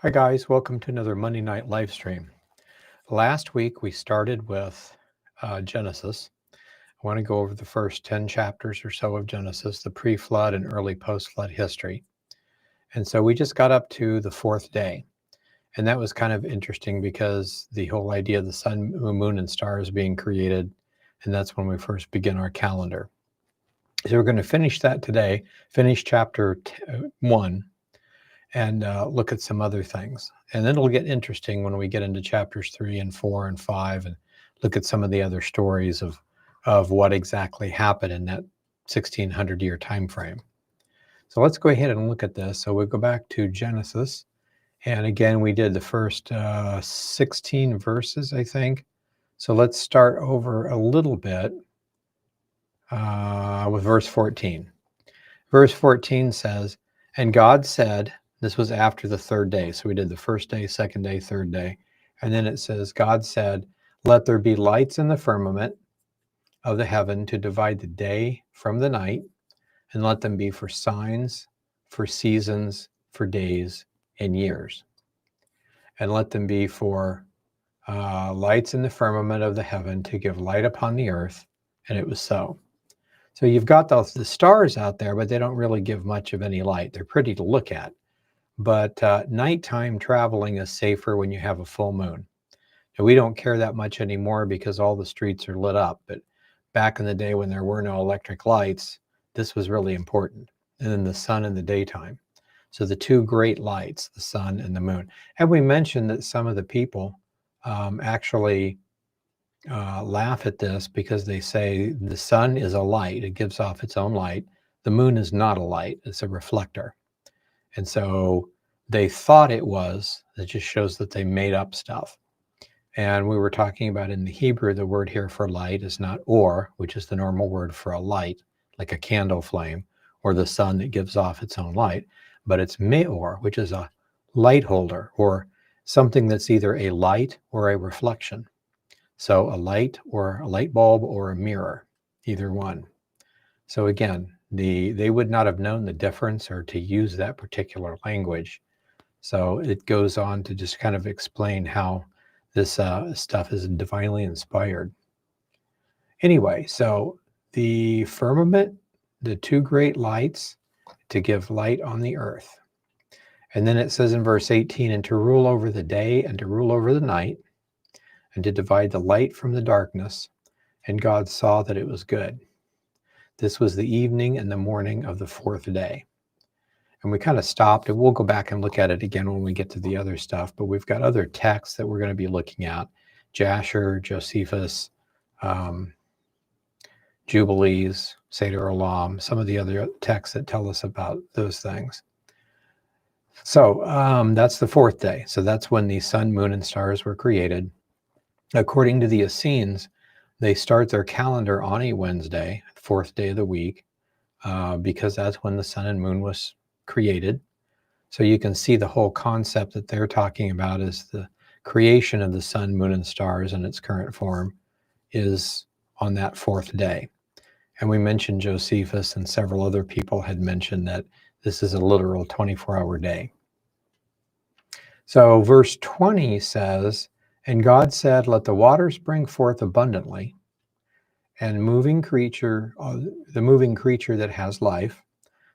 Hi guys, welcome to another Monday night live stream. Last week we started with Genesis. I want to go over the first 10 chapters or so of Genesis, the pre-flood and early post-flood history. And so we just got up to the fourth day. And that was kind of interesting because the whole idea of the sun, moon, and stars being created, and that's when we first begin our calendar. So we're going to finish that today, finish chapter 1, and look at some other things. And then it'll get interesting when we get into chapters 3 and 4 and 5 and look at some of the other stories of what exactly happened in that 1600-year time frame. So let's go ahead and look at this. So we'll go back to Genesis. And again, we did the first 16 verses, I think. So let's start over a little bit with verse 14. Verse 14 says, "And God said," this was after the third day. So we did the first day, second day, third day. And then it says, God said, "Let there be lights in the firmament of the heaven to divide the day from the night, and let them be for signs, for seasons, for days and years. And let them be for lights in the firmament of the heaven to give light upon the earth." And it was so. So you've got the stars out there, but they don't really give much of any light. They're pretty to look at. But nighttime traveling is safer when you have a full moon. Now, we don't care that much anymore because all the streets are lit up. But back in the day when there were no electric lights, this was really important. And then the sun in the daytime. So the two great lights, the sun and the moon. And we mentioned that some of the people actually laugh at this because they say the sun is a light. It gives off its own light. The moon is not a light. It's a reflector. And so they thought it was. It just shows that they made up stuff. And we were talking about in the Hebrew, the word here for light is not or, which is the normal word for a light, like a candle flame, or the sun that gives off its own light, but it's meor, which is a light holder, or something that's either a light or a reflection. So a light or a light bulb or a mirror, either one. So again, they would not have known the difference or to use that particular language. So it goes on to just kind of explain how this stuff is divinely inspired. Anyway, so the firmament, the two great lights to give light on the earth. And then it says in verse 18, "And to rule over the day and to rule over the night, and to divide the light from the darkness. And God saw that it was good." This was the evening and the morning of the fourth day. And we kind of stopped, and we'll go back and look at it again when we get to the other stuff. But we've got other texts that we're going to be looking at. Jasher, Josephus, Jubilees, Seder Olam, some of the other texts that tell us about those things. So that's the fourth day. So that's when the sun, moon, and stars were created. According to the Essenes, they start their calendar on a Wednesday, fourth day of the week, because that's when the sun and moon was created. So you can see the whole concept that they're talking about is the creation of the sun, moon, and stars in its current form is on that fourth day. And we mentioned Josephus, and several other people had mentioned that this is a literal 24-hour day. So verse 20 says, "And God said, let the waters bring forth abundantly, and the moving creature that has life,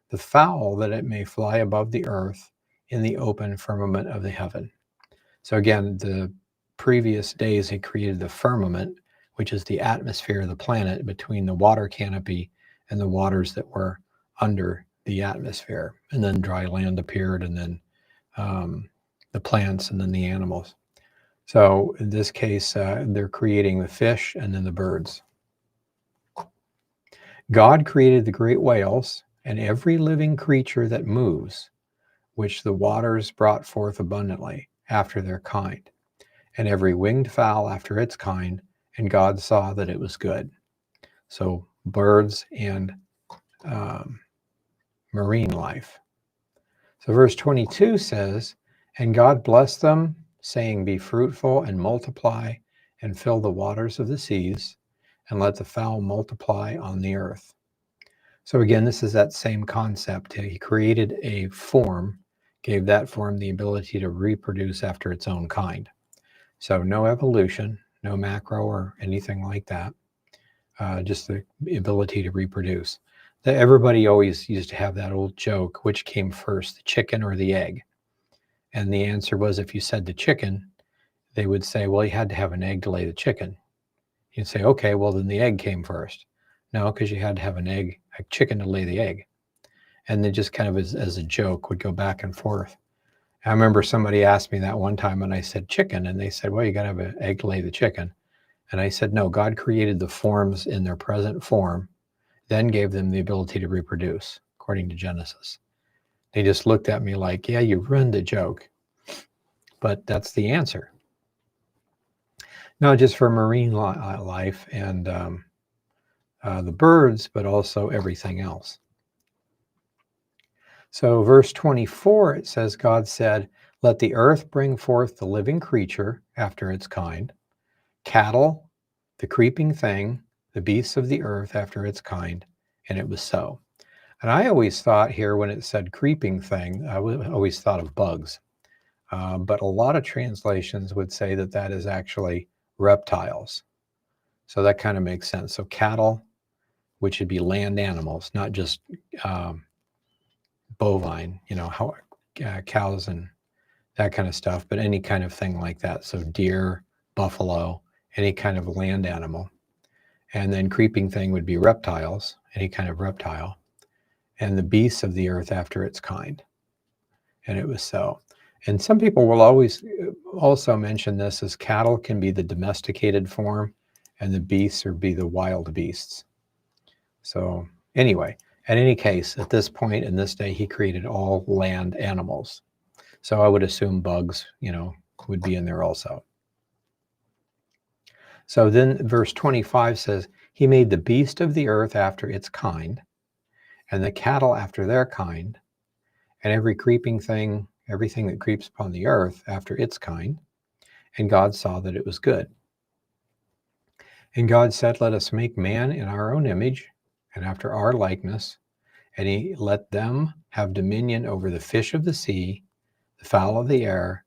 the fowl that it may fly above the earth in the open firmament of the heaven." So again, the previous days he created the firmament, which is the atmosphere of the planet between the water canopy and the waters that were under the atmosphere. And then dry land appeared, and then the plants, and then the animals. So in this case, they're creating the fish and then the birds. God created the great whales and every living creature that moves, which the waters brought forth abundantly after their kind, and every winged fowl after its kind, and God saw that it was good. So birds and marine life. So verse 22 says, "And God blessed them, saying, be fruitful and multiply, and fill the waters of the seas, and let the fowl multiply on the earth." So again, this is that same concept. He created a form, gave that form the ability to reproduce after its own kind. So no evolution, no macro or anything like that, just the ability to reproduce. Everybody always used to have that old joke, which came first, the chicken or the egg? And the answer was, if you said the chicken, they would say, well, you had to have an egg to lay the chicken. You'd say, okay, well, then the egg came first. No, because you had to have a chicken to lay the egg. And then just kind of as a joke would go back and forth. I remember somebody asked me that one time and I said chicken, and they said, well, you got to have an egg to lay the chicken. And I said, no, God created the forms in their present form, then gave them the ability to reproduce, according to Genesis. They just looked at me like, yeah, you ruined the joke. But that's the answer. Not just for marine life and the birds, but also everything else. So verse 24, it says, God said, let the earth bring forth the living creature after its kind, cattle, the creeping thing, the beasts of the earth after its kind. And it was so. And I always thought here, when it said creeping thing, I always thought of bugs. But a lot of translations would say that that is actually reptiles. So that kind of makes sense. So cattle, which would be land animals, not just bovine, cows and that kind of stuff, but any kind of thing like that. So deer, buffalo, any kind of land animal. And then creeping thing would be reptiles, any kind of reptile. And the beasts of the earth after its kind. And it was so. And some people will always also mention this as cattle can be the domesticated form and the beasts or be the wild beasts. So anyway, in any case, at this point in this day, he created all land animals. So I would assume bugs, would be in there also. So then verse 25 says, he made the beast of the earth after its kind, and the cattle after their kind, and every creeping thing, everything that creeps upon the earth after its kind. And God saw that it was good. And God said, let us make man in our own image and after our likeness, and he let them have dominion over the fish of the sea, the fowl of the air,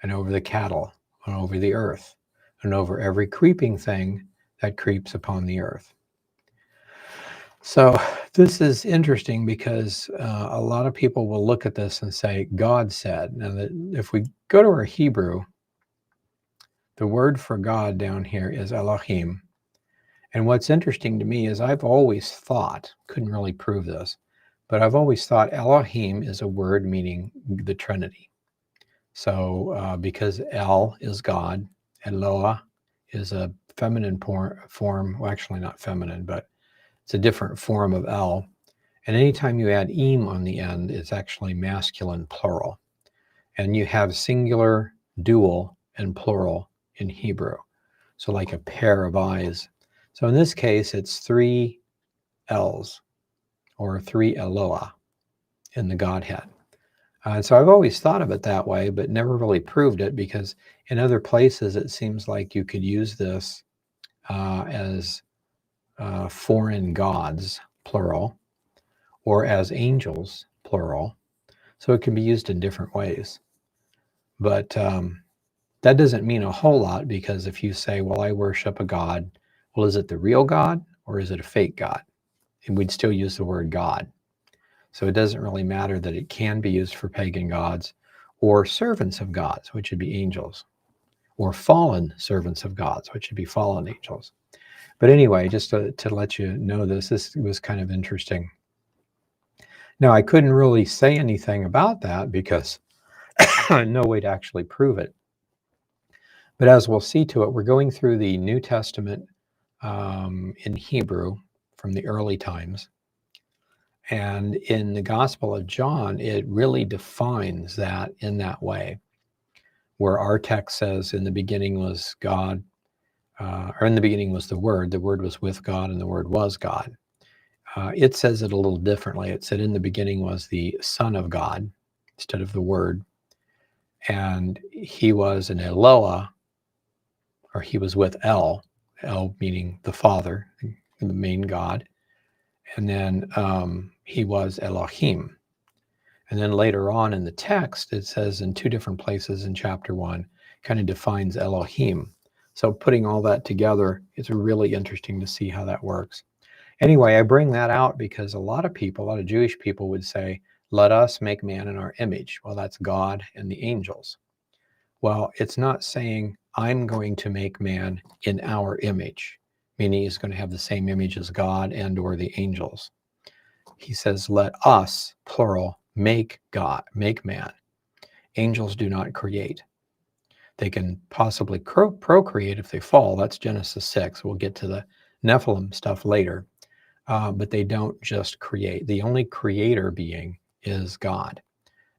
and over the cattle, and over the earth, and over every creeping thing that creeps upon the earth. So this is interesting because a lot of people will look at this and say, God said. Now, if we go to our Hebrew, the word for God down here is Elohim. And what's interesting to me is I've always thought, couldn't really prove this, but I've always thought Elohim is a word meaning the Trinity. So because El is God, Eloah is a feminine form, well, actually not feminine, but it's a different form of El. And anytime you add im on the end, it's actually masculine plural. And you have singular, dual, and plural in Hebrew. So like a pair of eyes. So in this case, it's 3 L's or 3 Eloah in the Godhead. So I've always thought of it that way, but never really proved it, because in other places it seems like you could use this as foreign gods, plural, or as angels, plural. So it can be used in different ways. But that doesn't mean a whole lot, because if you say, well, I worship a god, well, is it the real God or is it a fake God? And we'd still use the word God. So it doesn't really matter that it can be used for pagan gods or servants of gods, which would be angels, or fallen servants of gods, which would be fallen angels. But anyway, just to let you know this was kind of interesting. Now, I couldn't really say anything about that because no way to actually prove it. But as we'll see to it, we're going through the New Testament in Hebrew from the early times. And in the Gospel of John, it really defines that in that way, where our text says, in the beginning was God, or in the beginning was the Word was with God, and the Word was God. It says it a little differently. It said, in the beginning was the Son of God, instead of the Word. And he was an Eloah, or he was with El meaning the Father, the main God. And then he was Elohim. And then later on in the text, it says in two different places in chapter 1, kind of defines Elohim. So putting all that together, it's really interesting to see how that works. Anyway, I bring that out because a lot of people, a lot of Jewish people would say, let us make man in our image. Well, that's God and the angels. Well, it's not saying I'm going to make man in our image, meaning he's going to have the same image as God and or the angels. He says, let us, plural, make God, make man. Angels do not create. They can possibly procreate if they fall. That's Genesis 6. We'll get to the Nephilim stuff later. But they don't just create. The only creator being is God.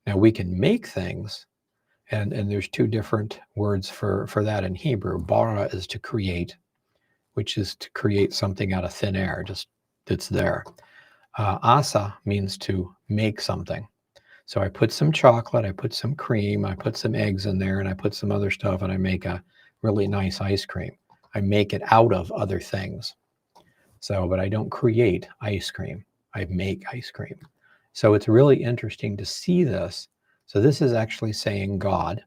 Now we can make things, and there's two different words for that in Hebrew. Bara is to create, which is to create something out of thin air, just it's there. Asa means to make something. So I put some chocolate, I put some cream, I put some eggs in there, and I put some other stuff, and I make a really nice ice cream. I make it out of other things. So, but I don't create ice cream. I make ice cream. So it's really interesting to see this. So this is actually saying God.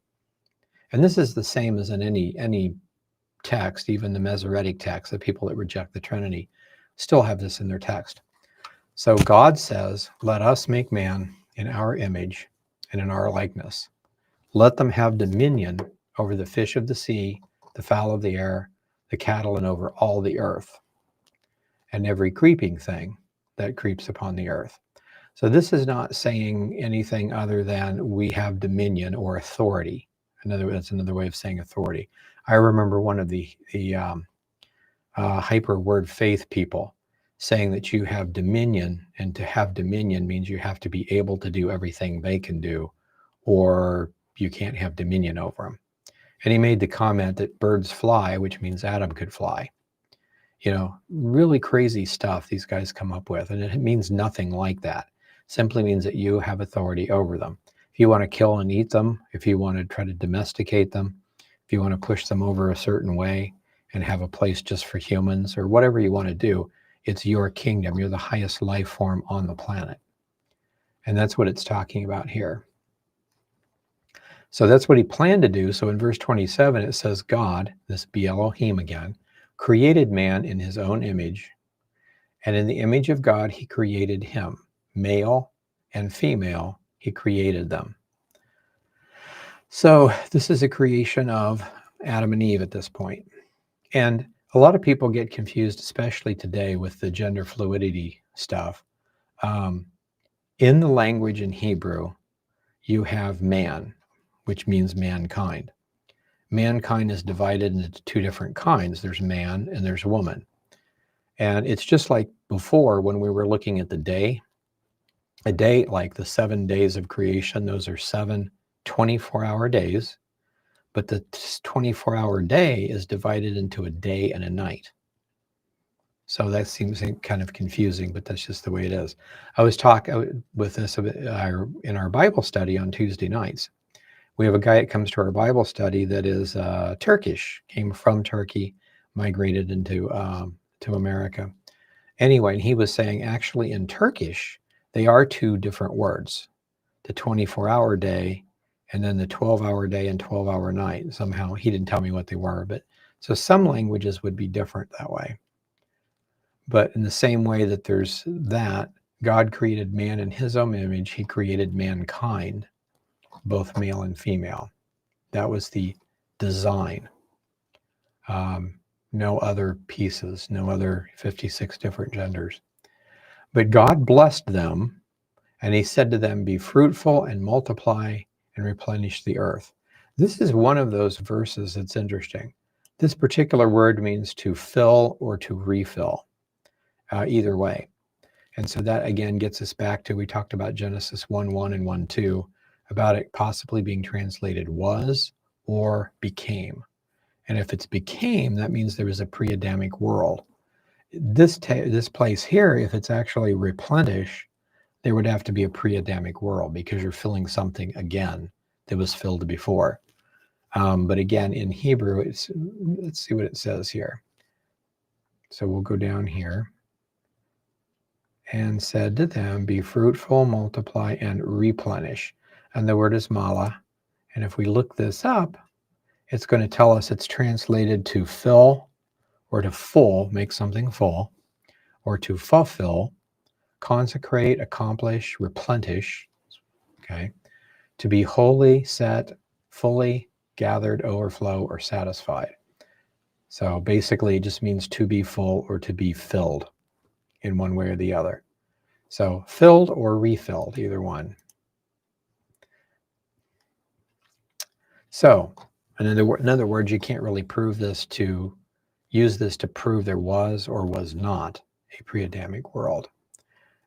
And this is the same as in any text, even the Masoretic text, the people that reject the Trinity still have this in their text. So God says, let us make man in our image and in our likeness. Let them have dominion over the fish of the sea, the fowl of the air, the cattle, and over all the earth, and every creeping thing that creeps upon the earth. So this is not saying anything other than we have dominion or authority. That's another way of saying authority. I remember one of the hyper word faith people saying that you have dominion, and to have dominion means you have to be able to do everything they can do, or you can't have dominion over them. And he made the comment that birds fly, which means Adam could fly. You know, really crazy stuff these guys come up with, and it means nothing like that. It simply means that you have authority over them. If you want to kill and eat them, if you want to try to domesticate them, if you want to push them over a certain way and have a place just for humans, or whatever you want to do, it's your kingdom. You're the highest life form on the planet. And that's what it's talking about here. So that's what he planned to do. So in verse 27, it says, God, this be Elohim again, created man in his own image, and in the image of God he created him. Male and female, he created them. So this is a creation of Adam and Eve at this point. And a lot of people get confused, especially today with the gender fluidity stuff. In the language in Hebrew, you have man, which means mankind. Mankind is divided into two different kinds. There's man and there's woman. And it's just like before when we were looking at the day, a day like the 7 days of creation, those are 7 24-hour days, but the 24-hour day is divided into a day and a night. So that seems kind of confusing, but that's just the way it is. I was talking with this in our Bible study on Tuesday nights. We have a guy that comes to our Bible study that is Turkish, came from Turkey, migrated into to America. Anyway, and he was saying actually in Turkish, they are two different words, the 24-hour day and then the 12-hour day and 12-hour night. Somehow he didn't tell me what they were, but so some languages would be different that way. But in the same way that there's that, God created man in his own image. He created mankind, both male and female. That was the design. No other pieces, no other 56 different genders. But God blessed them, and he said to them, be fruitful and multiply and replenish the earth. This is one of those verses that's interesting. This particular word means to fill or to refill, either way. And so that again gets us back to, we talked about Genesis 1:1 and 1:2, about it possibly being translated was or became. And if it's became, that means there was a pre-Adamic world. This place here, if it's actually replenish, there would have to be a pre-Adamic world because you're filling something again that was filled before. But again, in Hebrew, let's see what it says here. So we'll go down here. and said to them, be fruitful, multiply, and replenish. And the word is mala. And if we look this up, it's going to tell us it's translated to fill, or to full, make something full, or to fulfill, consecrate, accomplish, replenish, okay, to be wholly set, fully gathered, overflow, or satisfied. So basically it just means to be full or to be filled in one way or the other. So filled or refilled, either one. So in other words, you can't really use this to prove there was or was not a pre-Adamic world.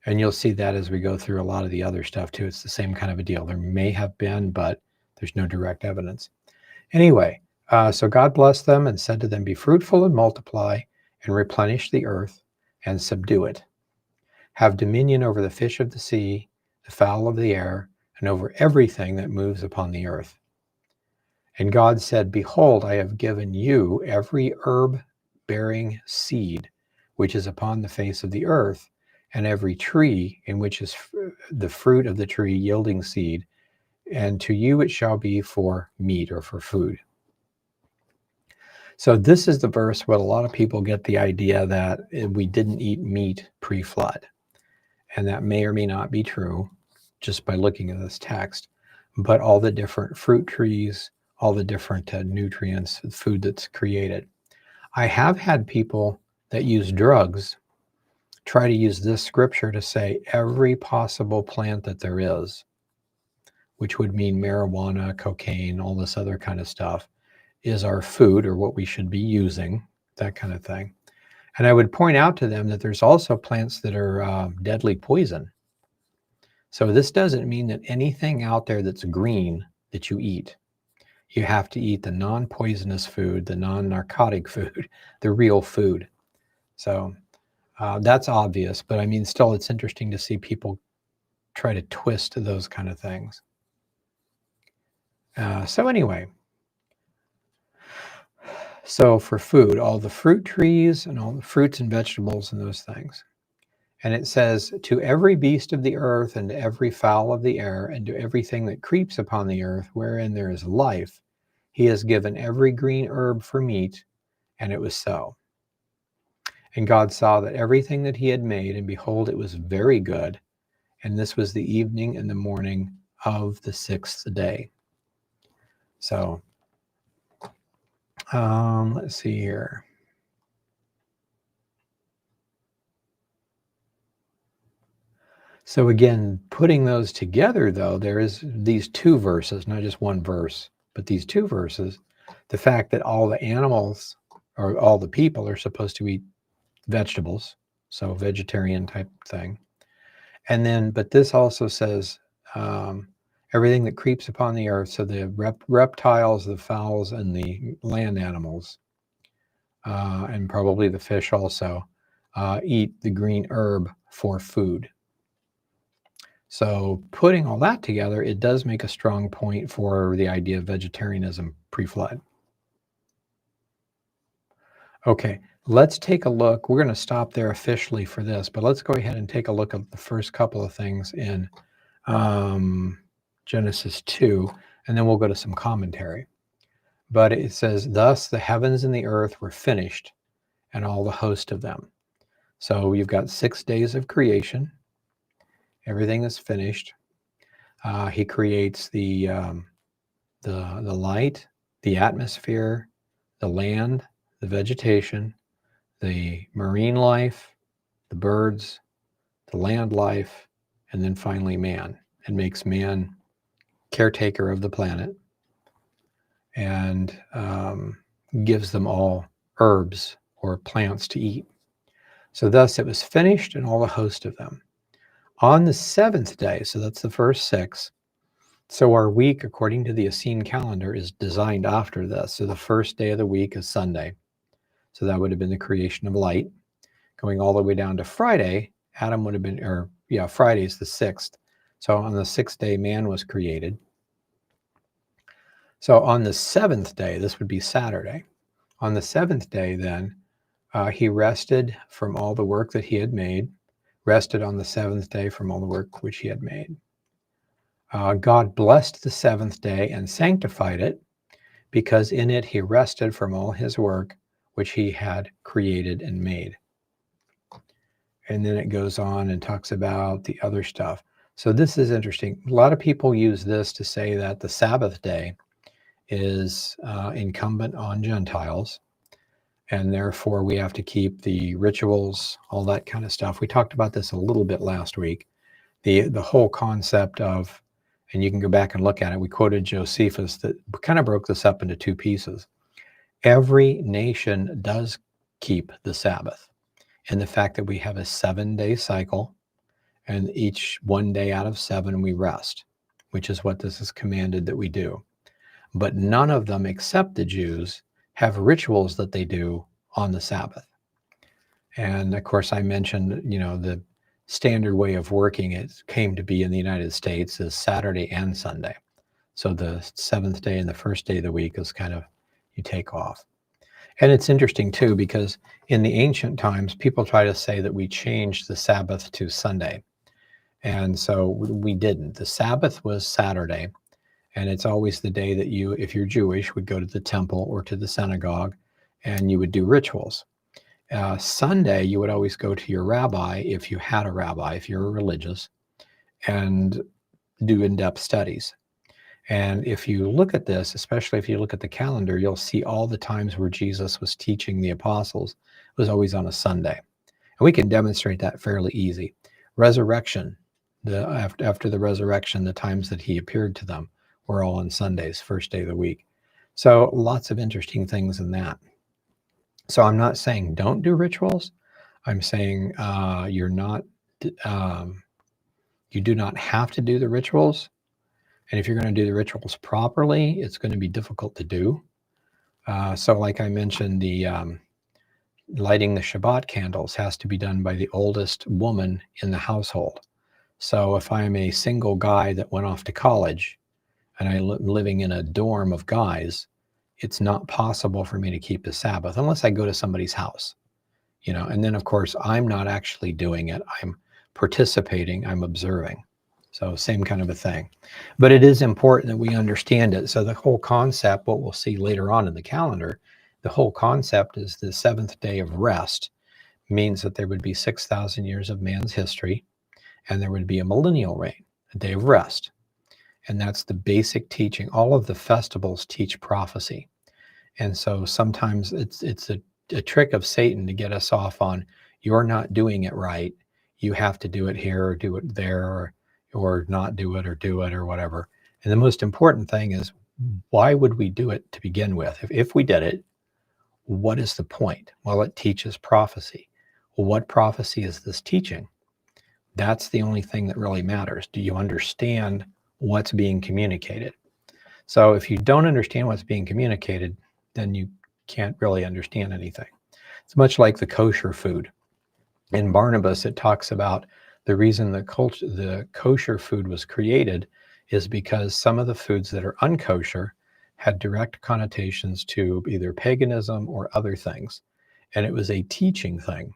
And you'll see that as we go through a lot of the other stuff too. It's the same kind of a deal. There may have been, but there's no direct evidence. Anyway, so God blessed them and said to them, be fruitful and multiply and replenish the earth and subdue it. Have dominion over the fish of the sea, the fowl of the air, and over everything that moves upon the earth. And God said, behold, I have given you every herb-bearing seed which is upon the face of the earth, and every tree in which is the fruit of the tree yielding seed, and to you it shall be for meat or for food. So this is the verse where a lot of people get the idea that we didn't eat meat pre-flood. And that may or may not be true just by looking at this text. But all the different fruit trees, all the different nutrients, food that's created. I have had people that use drugs try to use this scripture to say every possible plant that there is, which would mean marijuana, cocaine, all this other kind of stuff, is our food or what we should be using, that kind of thing. And I would point out to them that there's also plants that are deadly poison. So this doesn't mean that anything out there that's green that you eat. You have to eat the non-poisonous food, the non-narcotic food, the real food. So that's obvious, but I mean, still, it's interesting to see people try to twist those kind of things. So anyway, so for food, all the fruit trees and all the fruits and vegetables and those things. And it says, to every beast of the earth and to every fowl of the air and to everything that creeps upon the earth wherein there is life, he has given every green herb for meat, and it was so. And God saw that everything that he had made, and behold, it was very good. And this was the evening and the morning of the sixth day. So let's see here. So again, putting those together, though, there is these two verses, not just one verse, but these two verses. The fact that all the animals or all the people are supposed to eat vegetables, so vegetarian type thing. And then, but this also says everything that creeps upon the earth, so the reptiles, the fowls, and the land animals, and probably the fish also, eat the green herb for food. So putting all that together, it does make a strong point for the idea of vegetarianism pre-flood. Okay, let's take a look. We're going to stop there officially for this, but let's go ahead and take a look at the first couple of things in Genesis 2, and then we'll go to some commentary. But it says, thus the heavens and the earth were finished, and all the host of them. So you've got 6 days of creation. Everything is finished. He creates the light, the atmosphere, the land, the vegetation, the marine life, the birds, the land life, and then finally man, and makes man caretaker of the planet, and gives them all herbs or plants to eat. So thus it was finished, and all the host of them. On the seventh day, so that's the first 6. So our week, according to the Essene calendar, is designed after this. So the first day of the week is Sunday. So that would have been the creation of light. Going all the way down to Friday, Adam would have been, Friday is the 6th. So on the 6th day, man was created. So on the 7th day, this would be Saturday. On the 7th day, then, he rested from all the work that he had made, rested on the seventh day from all the work which he had made. God blessed the seventh day and sanctified it, because in it he rested from all his work which he had created and made. And then it goes on and talks about the other stuff. So this is interesting. A lot of people use this to say that the Sabbath day is incumbent on Gentiles, and therefore we have to keep the rituals, all that kind of stuff. We talked about this a little bit last week. The whole concept of, and you can go back and look at it, we quoted Josephus that kind of broke this up into two pieces. Every nation does keep the Sabbath, and the fact that we have a 7-day cycle, and each one day out of 7 we rest, which is what this is commanded that we do. But none of them, except the Jews, have rituals that they do on the Sabbath. And of course, I mentioned, the standard way of working it came to be in the United States is Saturday and Sunday. So the 7th day and the first day of the week is kind of, you take off. And it's interesting too, because in the ancient times, people try to say that we changed the Sabbath to Sunday. And so we didn't. The Sabbath was Saturday, and it's always the day that you, if you're Jewish, would go to the temple or to the synagogue and you would do rituals. Sunday, you would always go to your rabbi, if you had a rabbi, if you're religious, and do in-depth studies. And if you look at this, especially if you look at the calendar, you'll see all the times where Jesus was teaching the apostles was always on a Sunday. And we can demonstrate that fairly easy. Resurrection, after the resurrection, the times that he appeared to them were all on Sundays, first day of the week. So lots of interesting things in that. So I'm not saying don't do rituals. I'm saying you do not have to do the rituals. And if you're going to do the rituals properly, it's going to be difficult to do. So like I mentioned, the lighting the Shabbat candles has to be done by the oldest woman in the household. So if I'm a single guy that went off to college and I'm living in a dorm of guys, it's not possible for me to keep the Sabbath unless I go to somebody's house, and then of course I'm not actually doing it. I'm participating, I'm observing. So same kind of a thing. But it is important that we understand it. So the whole concept, what we'll see later on in the calendar, the whole concept is the 7th day of rest means that there would be 6,000 years of man's history, and there would be a millennial reign, a day of rest. And that's the basic teaching. All of the festivals teach prophecy. And so sometimes it's a trick of Satan to get us off on, you're not doing it right. You have to do it here or do it there, or not do it or whatever. And the most important thing is, why would we do it to begin with? If we did it, what is the point? Well, it teaches prophecy. Well, what prophecy is this teaching? That's the only thing that really matters. Do you understand what's being communicated? So if you don't understand what's being communicated, then you can't really understand anything. It's much like the kosher food. In Barnabas, it talks about the reason the kosher food was created is because some of the foods that are unkosher had direct connotations to either paganism or other things. And it was a teaching thing.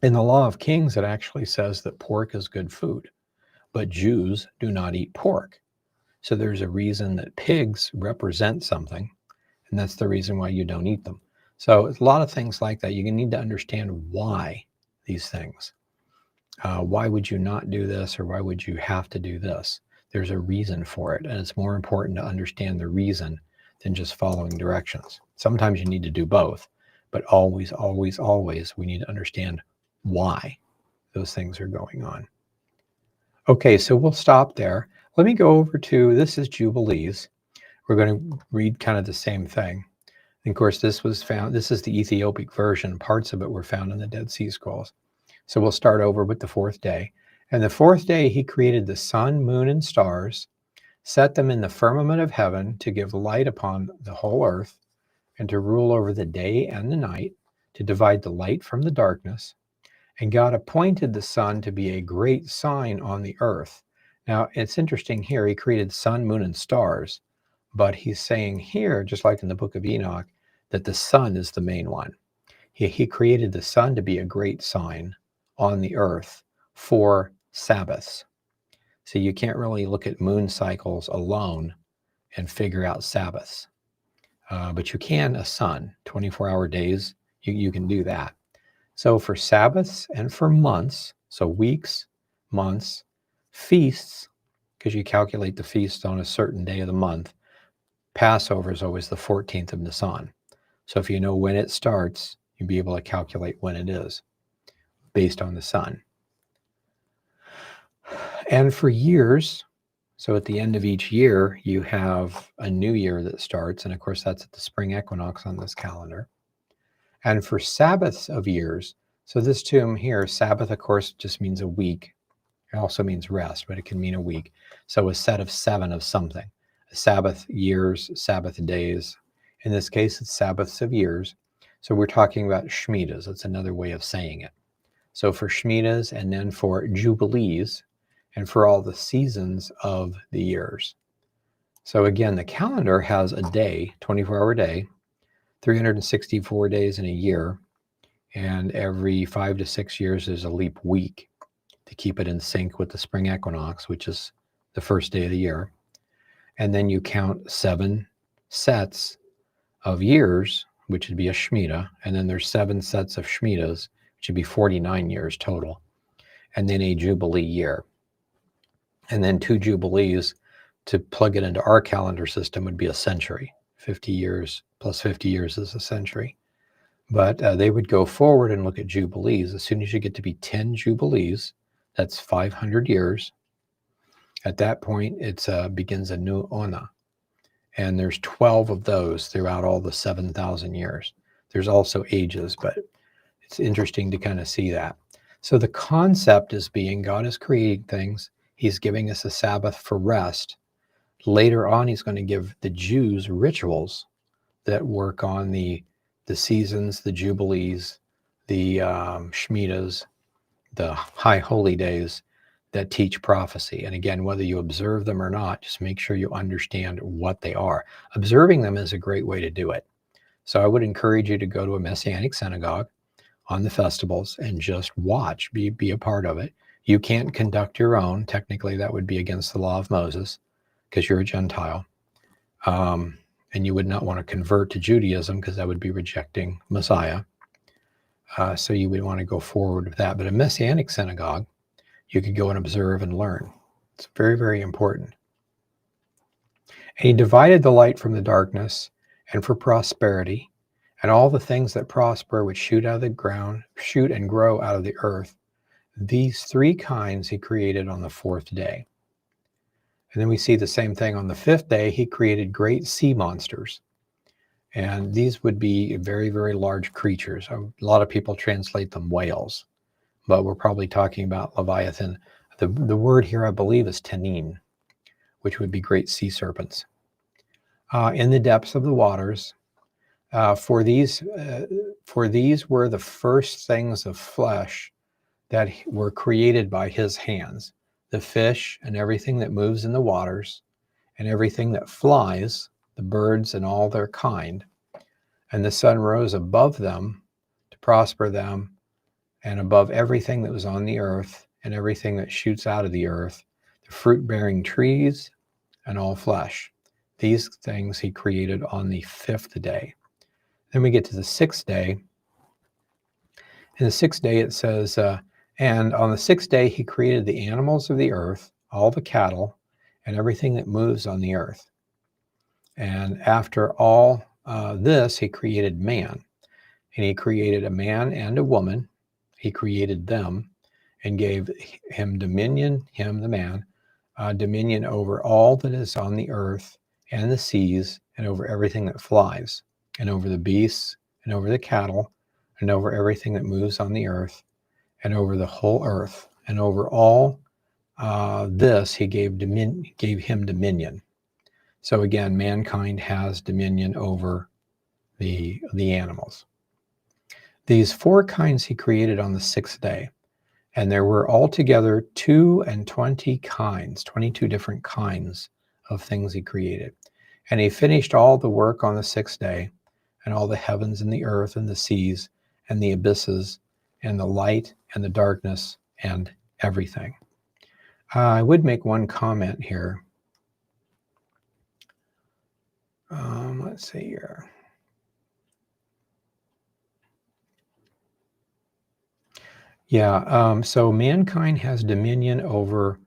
In the Law of Kings, it actually says that pork is good food, but Jews do not eat pork. So there's a reason that pigs represent something, and that's the reason why you don't eat them. So it's a lot of things like that. You need to understand why these things. Why would you not do this, or why would you have to do this? There's a reason for it, and it's more important to understand the reason than just following directions. Sometimes you need to do both, but always, always, always, we need to understand why those things are going on. Okay, so we'll stop there. Let me go over to, this is Jubilees. We're going to read kind of the same thing. And of course, this was found, this is the Ethiopic version. Parts of it were found in the Dead Sea Scrolls. So we'll start over with the 4th day. And the 4th day, he created the sun, moon, and stars, set them in the firmament of heaven to give light upon the whole earth, and to rule over the day and the night, to divide the light from the darkness. And God appointed the sun to be a great sign on the earth. Now, it's interesting here, he created sun, moon, and stars, but he's saying here, just like in the book of Enoch, that the sun is the main one. He created the sun to be a great sign on the earth 4 Sabbaths. So you can't really look at moon cycles alone and figure out Sabbaths. But you can a sun, 24-hour days, you can do that. So for Sabbaths and for months, so weeks, months, feasts, because you calculate the feast on a certain day of the month, Passover is always the 14th of Nisan. So if you know when it starts, you'll be able to calculate when it is based on the sun. And for years, so at the end of each year, you have a new year that starts. And of course, that's at the spring equinox on this calendar. And for Sabbaths of years, so this tomb here, Sabbath, of course, just means a week. It also means rest, but it can mean a week. So a set of 7 of something. Sabbath years, Sabbath days. In this case, it's Sabbaths of years. So we're talking about Shemitahs. That's another way of saying it. So for Shemitahs and then for Jubilees and for all the seasons of the years. So again, the calendar has a day, 24-hour day, 364 days in a year, and every 5 to 6 years there's a leap week to keep it in sync with the spring equinox, which is the first day of the year. And then you count 7 sets of years, which would be a Shemitah, and then there's 7 sets of Shemitahs, which would be 49 years total, and then a Jubilee year. And then 2 Jubilees, to plug it into our calendar system, would be a century. 50 years plus 50 years is a century. But they would go forward and look at Jubilees. As soon as you get to be 10 Jubilees, that's 500 years. At that point, it begins a new Ona. And there's 12 of those throughout all the 7,000 years. There's also ages, but it's interesting to kind of see that. So the concept is being God is creating things. He's giving us a Sabbath for rest. Later on, he's going to give the Jews rituals that work on the seasons, the Jubilees, the Shemitahs, the high holy days that teach prophecy. And again, whether you observe them or not, just make sure you understand what they are. Observing them is a great way to do it. So I would encourage you to go to a Messianic synagogue on the festivals and just watch, be a part of it. You can't conduct your own. Technically, that would be against the law of Moses because you're a Gentile. And you would not want to convert to Judaism because that would be rejecting Messiah. So you would want to go forward with that. But a Messianic synagogue, you could go and observe and learn. It's very, very important. And he divided the light from the darkness, and for prosperity, and all the things that prosper which shoot out of the ground, shoot and grow out of the earth. These 3 kinds he created on the 4th day. And then we see the same thing on the 5th day. He created great sea monsters. And these would be very, very large creatures. A lot of people translate them whales, but we're probably talking about Leviathan. The word here, I believe, is Tanin, which would be great sea serpents. In the depths of the waters, for these were the first things of flesh that were created by his hands, the fish and everything that moves in the waters, and everything that flies, the birds and all their kind. And the sun rose above them to prosper them, and above everything that was on the earth, and everything that shoots out of the earth, the fruit-bearing trees, and all flesh. These things he created on the 5th day. Then we get to the 6th day. In the 6th day it says, and on the 6th day he created the animals of the earth, all the cattle, and everything that moves on the earth. And after all this, he created man. And he created a man and a woman. He created them and gave him dominion, him, the man, dominion over all that is on the earth and the seas, and over everything that flies, and over the beasts, and over the cattle, and over everything that moves on the earth, and over the whole earth, and over all this he gave him dominion. So again, mankind has dominion over the animals. These 4 kinds he created on the 6th day, and there were altogether 22 kinds, 22 different kinds of things he created. And he finished all the work on the 6th day, and all the heavens and the earth and the seas and the abysses and the light and the darkness and everything. I would make one comment here. Let's see here. Yeah, so mankind has dominion over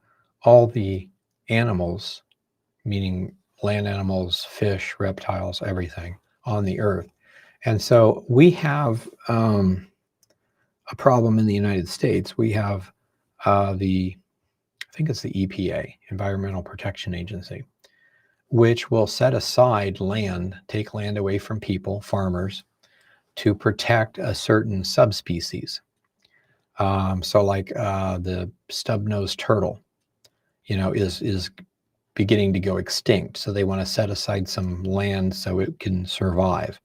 all the animals, meaning land animals, fish, reptiles, everything on the earth. And so we have a problem in the United States. We have I think it's the EPA, Environmental Protection Agency, which will set aside land, take land away from people, farmers, to protect a certain subspecies. So like the stub-nosed turtle, is beginning to go extinct. So they want to set aside some land so it can survive.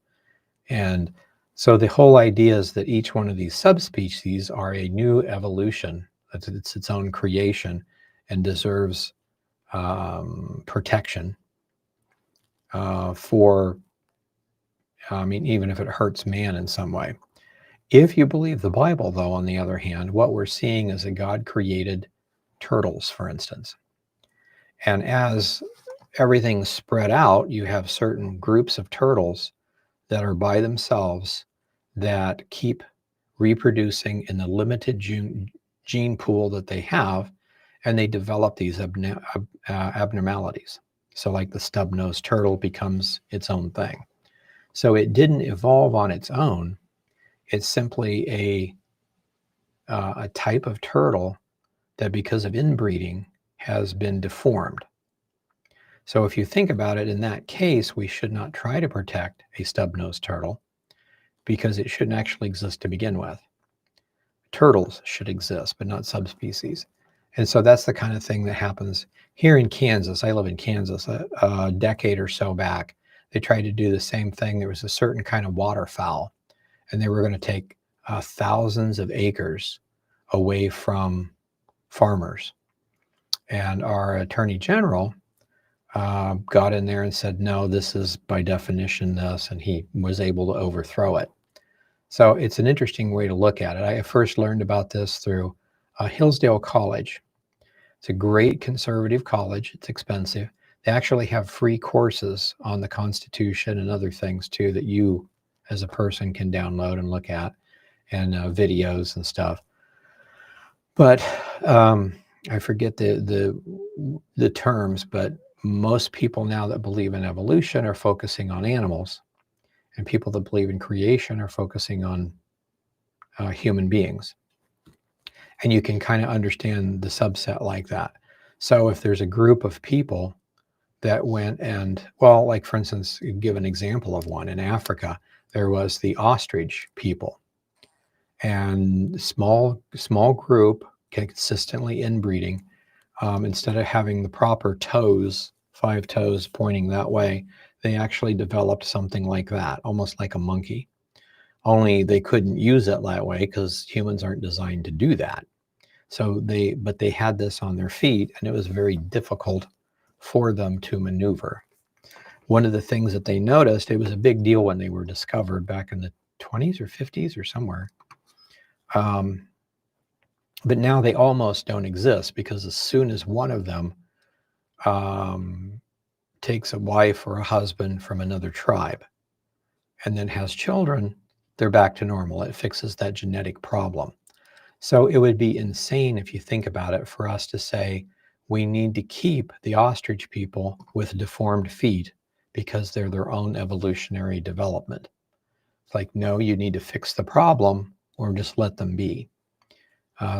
And so the whole idea is that each one of these subspecies are a new evolution. It's its own creation and deserves protection even if it hurts man in some way. If you believe the Bible, though, on the other hand, what we're seeing is that God created turtles, for instance. And as everything's spread out, you have certain groups of turtles that are by themselves that keep reproducing in the limited gene pool that they have, and they develop these abnormalities. So like the stub-nosed turtle becomes its own thing. So it didn't evolve on its own. It's simply a type of turtle that, because of inbreeding, has been deformed. So if you think about it, in that case, we should not try to protect a stub-nosed turtle because it shouldn't actually exist to begin with. Turtles should exist, but not subspecies. And so that's the kind of thing that happens here in Kansas. I live in Kansas. A decade or so back, they tried to do the same thing. There was a certain kind of waterfowl, and they were going to take thousands of acres away from farmers. And our attorney general got in there and said, no, this is by definition this, and he was able to overthrow it. So it's an interesting way to look at it. I first learned about this through Hillsdale College. It's a great conservative college. It's expensive. They actually have free courses on the Constitution and other things too that you as a person can download and look at, and videos and stuff. But I forget the terms, but most people now that believe in evolution are focusing on animals, and people that believe in creation are focusing on human beings. And you can kind of understand the subset like that. So if there's a group of people that went and, well, like for instance, give an example of one. In Africa, there was the ostrich people, and small group consistently inbreeding. Instead of having the proper toes, 5 toes pointing that way, they actually developed something like that, almost like a monkey. Only they couldn't use it that way because humans aren't designed to do that. So but they had this on their feet, and it was very difficult for them to maneuver. One of the things that they noticed, it was a big deal when they were discovered back in the 20s or 50s or somewhere. But now they almost don't exist, because as soon as one of them takes a wife or a husband from another tribe and then has children, they're back to normal. It fixes that genetic problem. So it would be insane, if you think about it, for us to say we need to keep the ostrich people with deformed feet because they're their own evolutionary development. It's like, no, you need to fix the problem or just let them be.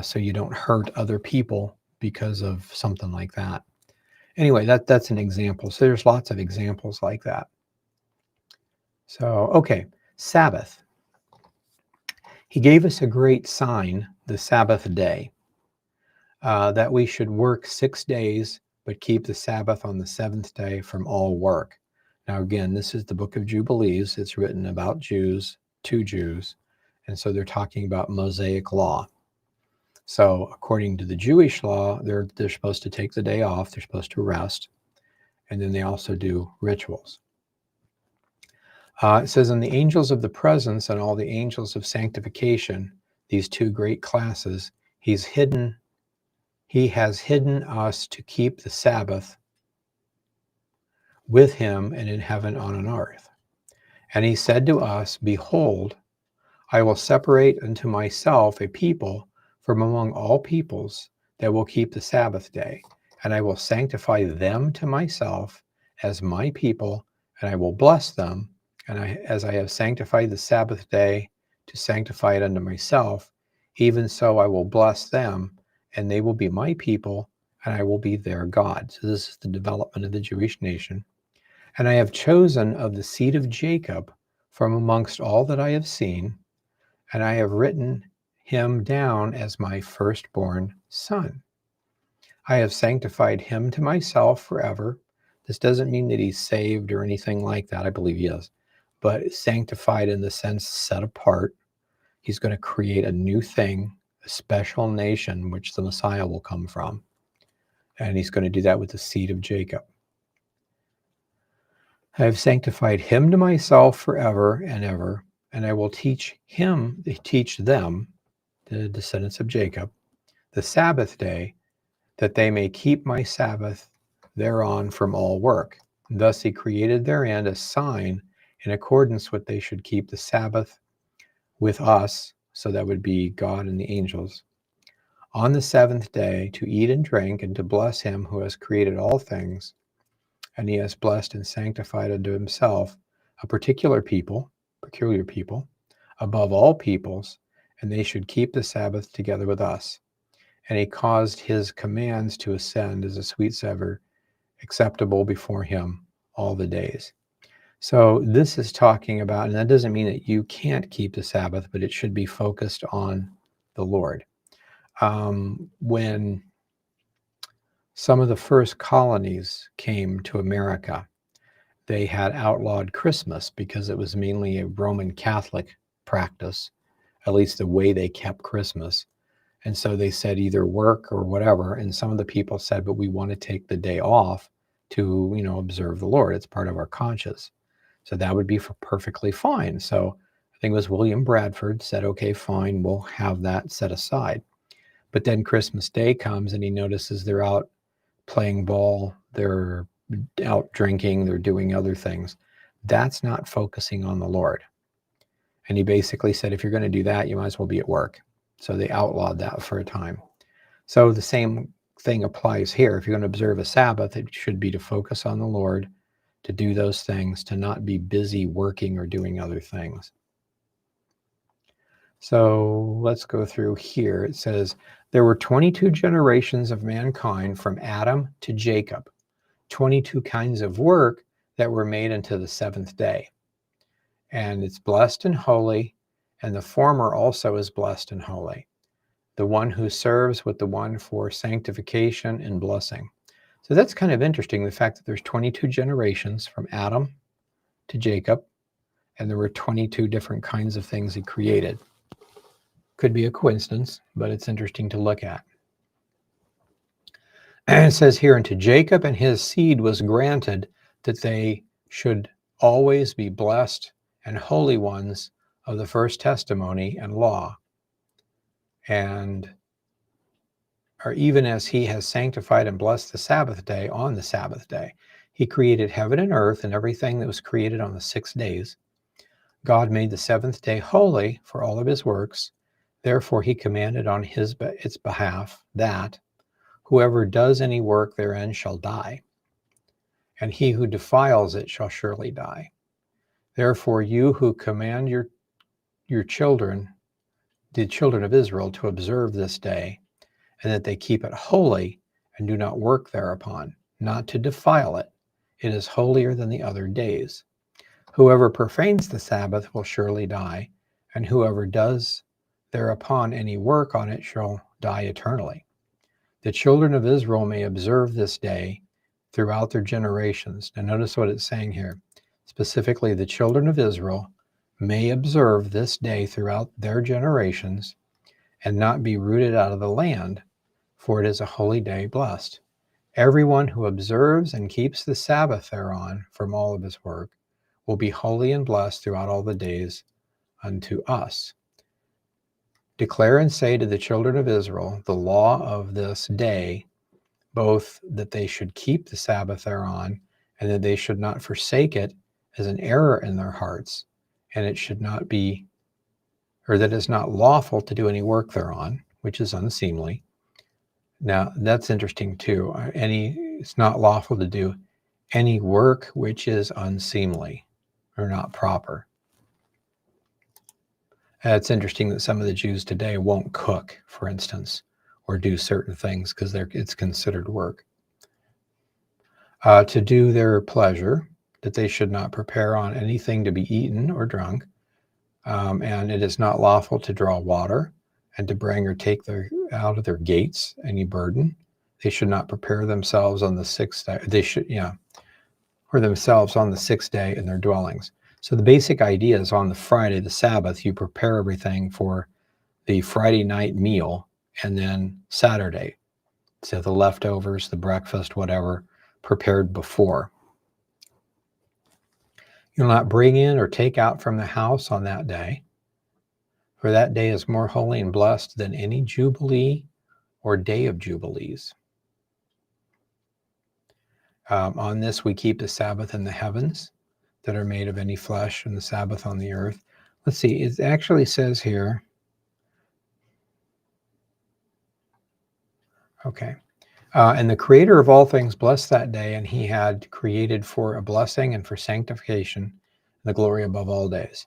So you don't hurt other people because of something like that. Anyway, that's an example. So there's lots of examples like that. So, okay, Sabbath. He gave us a great sign, the Sabbath day, that we should work 6 days, but keep the Sabbath on the 7th day from all work. Now, again, this is the book of Jubilees. It's written about Jews, to Jews. And so they're talking about Mosaic law. So according to the Jewish law, they're supposed to take the day off. They're supposed to rest. And then they also do rituals. It says, and the angels of the presence and all the angels of sanctification, these two great classes, he has hidden us to keep the Sabbath with him and in heaven on earth. And he said to us, behold, I will separate unto myself a people from among all peoples that will keep the Sabbath day, and I will sanctify them to myself as my people, and I will bless them, and as I have sanctified the Sabbath day to sanctify it unto myself, even so I will bless them, and they will be my people, and I will be their God. So this is the development of the Jewish nation. And I have chosen of the seed of Jacob from amongst all that I have seen, and I have written him down as my firstborn son. I have sanctified him to myself forever. This doesn't mean that he's saved or anything like that. I believe he is. But sanctified in the sense set apart. He's going to create a new thing, a special nation, which the Messiah will come from. And he's going to do that with the seed of Jacob. I have sanctified him to myself forever and ever, and I will teach them, the descendants of Jacob, the Sabbath day, that they may keep my Sabbath thereon from all work. And thus he created therein a sign in accordance with they should keep the Sabbath with us, so that would be God and the angels, on the seventh day to eat and drink and to bless him who has created all things. And he has blessed and sanctified unto himself a peculiar people, above all peoples, and they should keep the Sabbath together with us. And he caused his commands to ascend as a sweet savor, acceptable before him all the days. So this is talking about, and that doesn't mean that you can't keep the Sabbath, but it should be focused on the Lord. When some of the first colonies came to America, they had outlawed Christmas because it was mainly a Roman Catholic practice, at least the way they kept Christmas. And so they said either work or whatever. And some of the people said, but we want to take the day off to, observe the Lord. It's part of our conscience. So that would be perfectly fine. So I think it was William Bradford said, okay, fine, we'll have that set aside. But then Christmas Day comes and he notices they're out playing ball, they're out drinking, they're doing other things. That's not focusing on the Lord. And he basically said, if you're going to do that, you might as well be at work. So they outlawed that for a time. So the same thing applies here. If you're going to observe a Sabbath, it should be to focus on the Lord, to do those things, to not be busy working or doing other things. So let's go through here. It says, there were 22 generations of mankind from Adam to Jacob, 22 kinds of work that were made unto the seventh day. And it's blessed and holy, and the former also is blessed and holy, the one who serves with the one for sanctification and blessing. So that's kind of interesting, the fact that there's 22 generations from Adam to Jacob, and there were 22 different kinds of things he created. Could be a coincidence, but it's interesting to look at. And it says here, unto Jacob and his seed was granted that they should always be blessed and holy ones of the first testimony and law, and or even as he has sanctified and blessed the Sabbath day on the Sabbath day. He created heaven and earth and everything that was created on the 6 days. God made the seventh day holy for all of his works. Therefore he commanded on its behalf that whoever does any work therein shall die, and he who defiles it shall surely die. Therefore you who command your children, the children of Israel, to observe this day, and that they keep it holy and do not work thereupon, not to defile it. It is holier than the other days. Whoever profanes the Sabbath will surely die, and whoever does thereupon any work on it shall die eternally. The children of Israel may observe this day throughout their generations. Now notice what it's saying here. Specifically, the children of Israel may observe this day throughout their generations and not be rooted out of the land, for it is a holy day blessed. Everyone who observes and keeps the Sabbath thereon from all of his work will be holy and blessed throughout all the days unto us. Declare and say to the children of Israel the law of this day, both that they should keep the Sabbath thereon, and that they should not forsake it as an error in their hearts, and it should not be, or that it is not lawful to do any work thereon, which is unseemly. Now, that's interesting too. It's not lawful to do any work which is unseemly or not proper. It's interesting that some of the Jews today won't cook, for instance, or do certain things because it's considered work. To do their pleasure, that they should not prepare on anything to be eaten or drunk, and it is not lawful to draw water, and to bring or take out of their gates any burden. They should not prepare themselves on the sixth day. They should, for themselves on the sixth day in their dwellings. So the basic idea is on the Friday, the Sabbath, you prepare everything for the Friday night meal, and then Saturday, so the leftovers, the breakfast, whatever, prepared before. You'll not bring in or take out from the house on that day, for that day is more holy and blessed than any Jubilee or day of Jubilees. On this we keep the Sabbath in the heavens that are made of any flesh, and the Sabbath on the earth. Let's see, it actually says here, okay, and the creator of all things blessed that day, and he had created for a blessing and for sanctification and the glory above all days.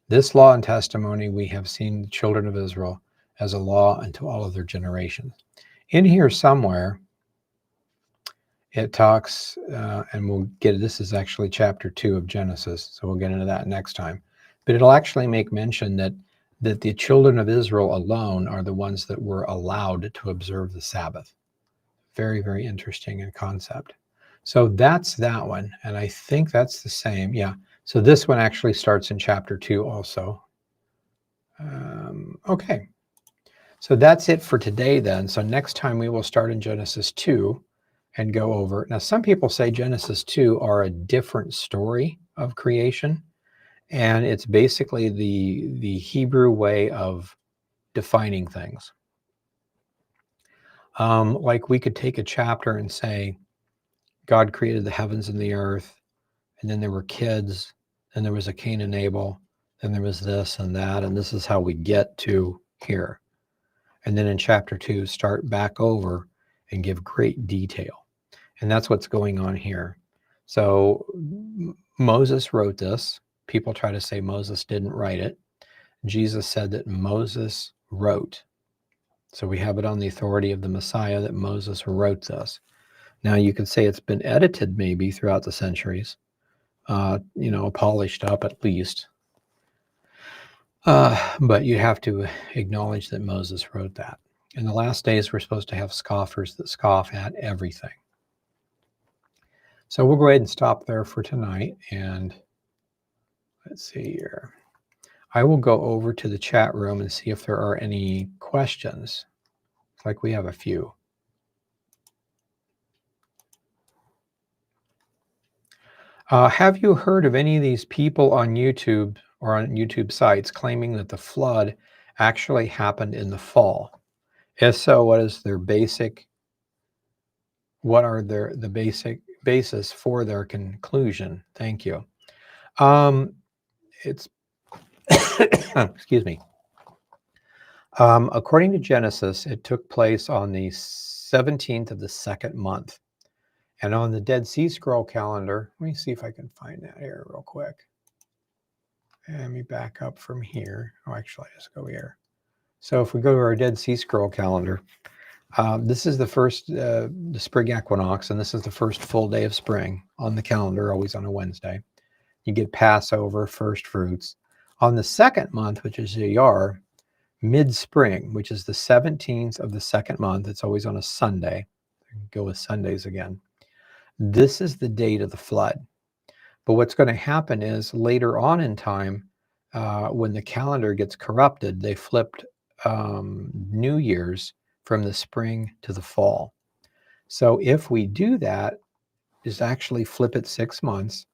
This law and testimony we have seen the children of Israel as a law unto all of their generations. In here somewhere, it talks, and we'll get, this is actually chapter 2 of Genesis, so we'll get into that next time. But it'll actually make mention that the children of Israel alone are the ones that were allowed to observe the Sabbath. Very, very interesting in concept. So that's that one, and I think that's the same. Yeah, so this one actually starts in chapter 2 also. Okay, so that's it for today then. So next time we will start in Genesis 2 and go over. Now, some people say Genesis 2 are a different story of creation, and it's basically the Hebrew way of defining things. Like we could take a chapter and say, God created the heavens and the earth, and then there were kids, and there was a Cain and Abel, then there was this and that, and this is how we get to here. And then in chapter 2, start back over and give great detail. And that's what's going on here. So Moses wrote this. People try to say Moses didn't write it. Jesus said that Moses wrote. So we have it on the authority of the Messiah that Moses wrote this. Now you could say it's been edited maybe throughout the centuries, polished up at least. But you have to acknowledge that Moses wrote that. In the last days, we're supposed to have scoffers that scoff at everything. So we'll go ahead and stop there for tonight. And let's see here. I will go over to the chat room and see if there are any questions. Looks like we have a few. Have you heard of any of these people on YouTube or on YouTube sites claiming that the flood actually happened in the fall? If so, what are the basic basis for their conclusion? Thank you. It's excuse me. According to Genesis, it took place on the 17th of the second month. And on the Dead Sea Scroll calendar, let me see if I can find that here real quick. And let me back up from here. Oh, actually, I just go here. So if we go to our Dead Sea Scroll calendar, this is the first, the spring equinox, and this is the first full day of spring on the calendar, always on a Wednesday. You get Passover, first fruits. On the second month, which is Iyar, mid-spring, which is the 17th of the second month, it's always on a Sunday. Go with Sundays again. This is the date of the flood. But what's going to happen is later on in time, when the calendar gets corrupted, they flipped New Year's from the spring to the fall. So if we do that, is actually flip it 6 months,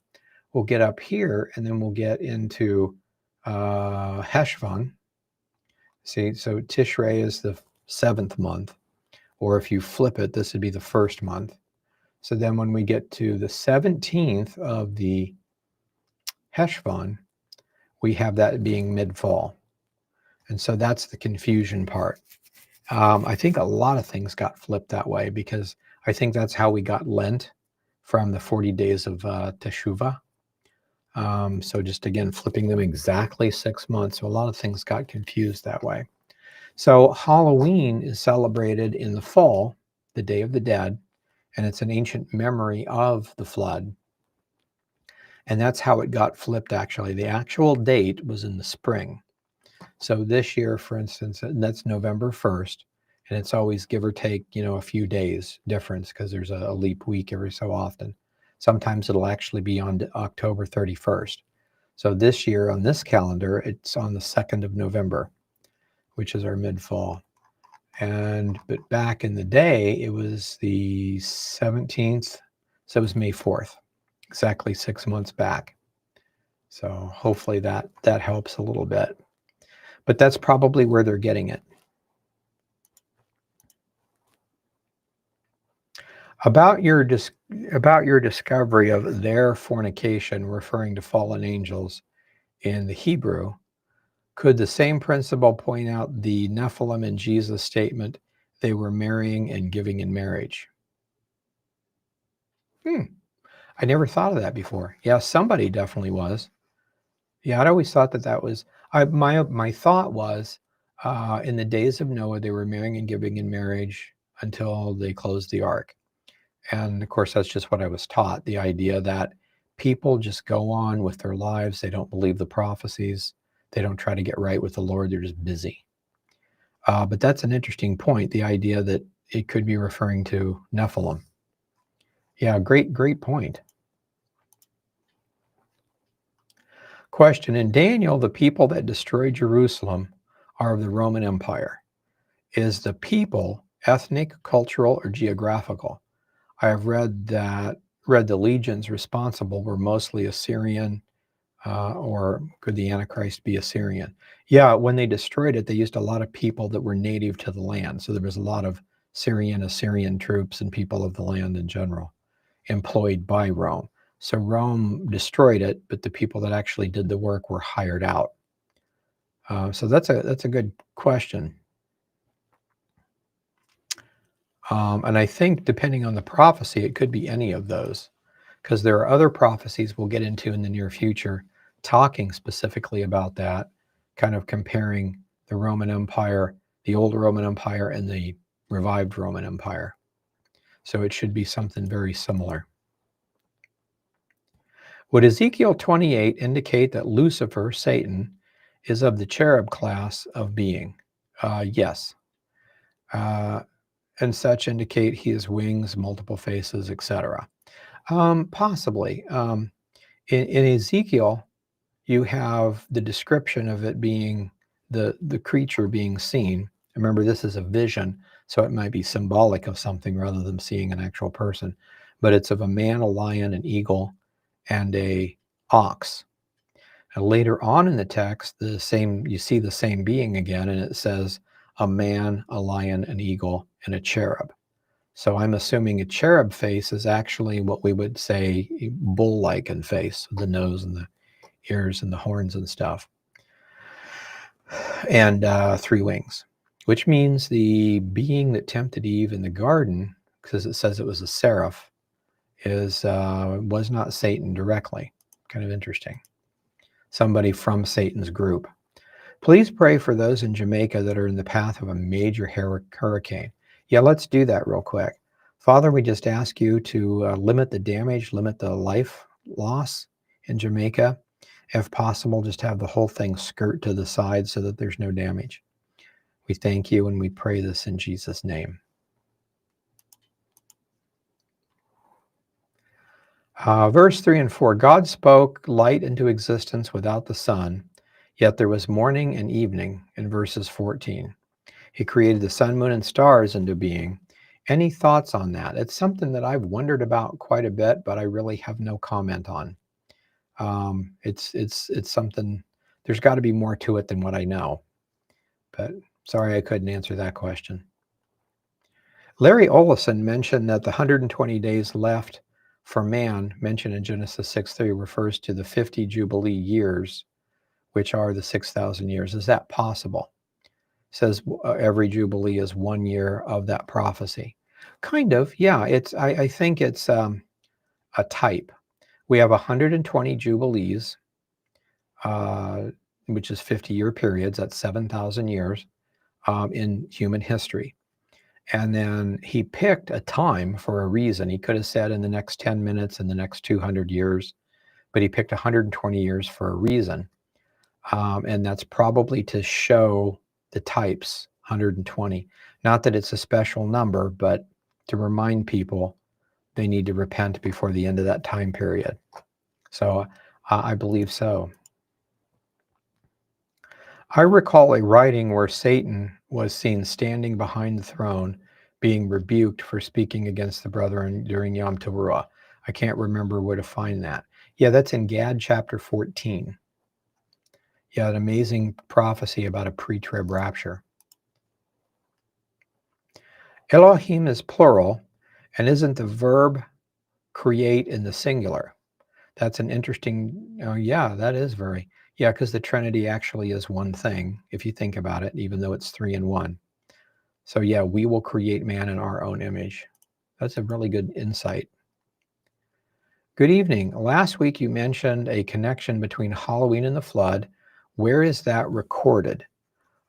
we'll get up here, and then we'll get into Heshvan, See, so Tishrei is the 7th month, or if you flip it, this would be the 1st month. So then when we get to the 17th of the Heshvan, we have that being mid-fall. And so that's the confusion part. I think a lot of things got flipped that way because I think that's how we got Lent from the 40 days of Teshuvah. So just again, flipping them exactly 6 months. So a lot of things got confused that way. So Halloween is celebrated in the fall, the Day of the Dead, and it's an ancient memory of the flood. And that's how it got flipped, actually. The actual date was in the spring. So this year, for instance, that's November 1st, and it's always give or take, a few days difference because there's a leap week every so often. Sometimes it'll actually be on October 31st. So this year on this calendar, it's on the 2nd of November, which is our mid-fall. But back in the day, it was the 17th, so it was May 4th, exactly 6 months back. So hopefully that helps a little bit. But that's probably where they're getting it. About your discovery of their fornication, referring to fallen angels in the Hebrew, could the same principle point out the Nephilim in Jesus' statement, they were marrying and giving in marriage? I never thought of that before. Yeah, somebody definitely was. Yeah, I'd always thought that was. My thought was, in the days of Noah, they were marrying and giving in marriage until they closed the ark. And of course, that's just what I was taught, the idea that people just go on with their lives. They don't believe the prophecies. They don't try to get right with the Lord. They're just busy. But that's an interesting point, the idea that it could be referring to Nephilim. Yeah, great point. Question: in Daniel, the people that destroyed Jerusalem are of the Roman Empire. Is the people ethnic, cultural, or geographical? I have read the legions responsible were mostly Assyrian, or could the Antichrist be Assyrian? Yeah, when they destroyed it, they used a lot of people that were native to the land. So there was a lot of Assyrian troops and people of the land in general employed by Rome. So Rome destroyed it, but the people that actually did the work were hired out. So that's a good question. And I think depending on the prophecy, it could be any of those, because there are other prophecies we'll get into in the near future talking specifically about that, kind of comparing the Roman Empire, the old Roman Empire, and the revived Roman Empire. So it should be something very similar. Would Ezekiel 28 indicate that Lucifer, Satan, is of the cherub class of being? Yes. And such indicate he has wings, multiple faces, etc. Possibly. In Ezekiel, you have the description of it being the creature being seen. Remember, this is a vision, so it might be symbolic of something rather than seeing an actual person. But it's of a man, a lion, an eagle, and a ox. And later on in the text, you see the same being again, and it says a man, a lion, an eagle, and a cherub. So I'm assuming a cherub face is actually what we would say bull-like in face, the nose and the ears and the horns and stuff, and 3 wings, which means the being that tempted Eve in the garden, because it says it was a seraph, was not Satan directly. Kind of interesting. Somebody from Satan's group. Please pray for those in Jamaica that are in the path of a major hurricane. Yeah, let's do that real quick. Father, we just ask you to limit the damage, limit the life loss in Jamaica. If possible, just have the whole thing skirt to the side so that there's no damage. We thank you and we pray this in Jesus' name. Verse 3 and 4, God spoke light into existence without the sun, yet there was morning and evening in verses 14. He created the sun, moon, and stars into being. Any thoughts on that? It's something that I've wondered about quite a bit, but I really have no comment on. It's something, there's got to be more to it than what I know. But sorry I couldn't answer that question. Larry Olson mentioned that the 120 days left for man mentioned in Genesis 6:3 refers to the 50 Jubilee years, which are the 6,000 years. Is that possible? Says every Jubilee is 1 year of that prophecy. Kind of, yeah. I think it's a type. We have 120 Jubilees, which is 50-year periods. That's 7,000 years in human history. And then he picked a time for a reason. He could have said in the next 10 minutes, in the next 200 years, but he picked 120 years for a reason. And that's probably to show the types, 120. Not that it's a special number, but to remind people they need to repent before the end of that time period. So I believe so. I recall a writing where Satan was seen standing behind the throne, being rebuked for speaking against the brethren during Yom Teruah. I can't remember where to find that. Yeah, that's in Gad chapter 14. Yeah, an amazing prophecy about a pre-trib rapture. Elohim is plural, and isn't the verb create in the singular? That's an interesting, yeah, that is very, yeah, because the Trinity actually is one thing, if you think about it, even though it's 3 in 1. So yeah, we will create man in our own image. That's a really good insight. Good evening. Last week you mentioned a connection between Halloween and the flood. Where is that recorded?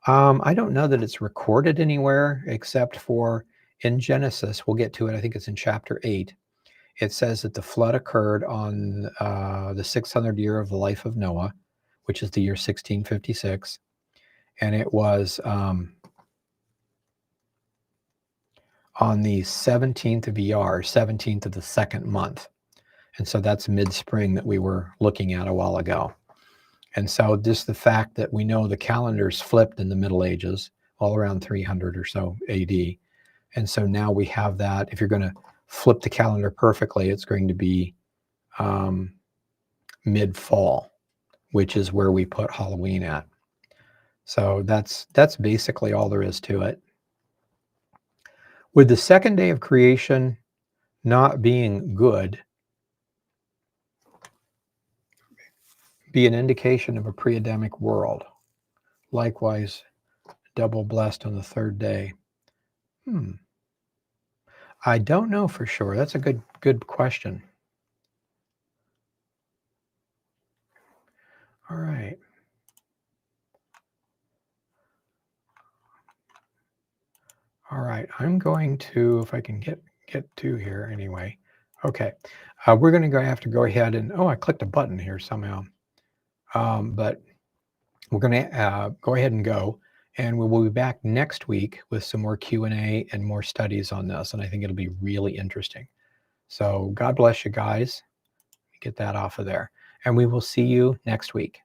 I don't know that it's recorded anywhere except for in Genesis. We'll get to it. I think it's in chapter 8. It says that the flood occurred on the 600th year of the life of Noah, which is the year 1656. And it was on the 17th of Iyar, 17th of the second month. And so that's mid-spring that we were looking at a while ago. And so just the fact that we know the calendars flipped in the Middle Ages, all around 300 or so AD. And so now we have that. If you're going to flip the calendar perfectly, it's going to be mid-fall, which is where we put Halloween at. So that's basically all there is to it. With the second day of creation not being good, be an indication of a pre-Adamic world. Likewise, double blessed on the third day. I don't know for sure. That's a good question. All right. All right. I'm going to, if I can get to here anyway. Okay. We're going to have to go ahead and, I clicked a button here somehow. But we're going to go ahead and go. And we will be back next week with some more Q&A and more studies on this. And I think it'll be really interesting. So God bless you guys. Get that off of there. And we will see you next week.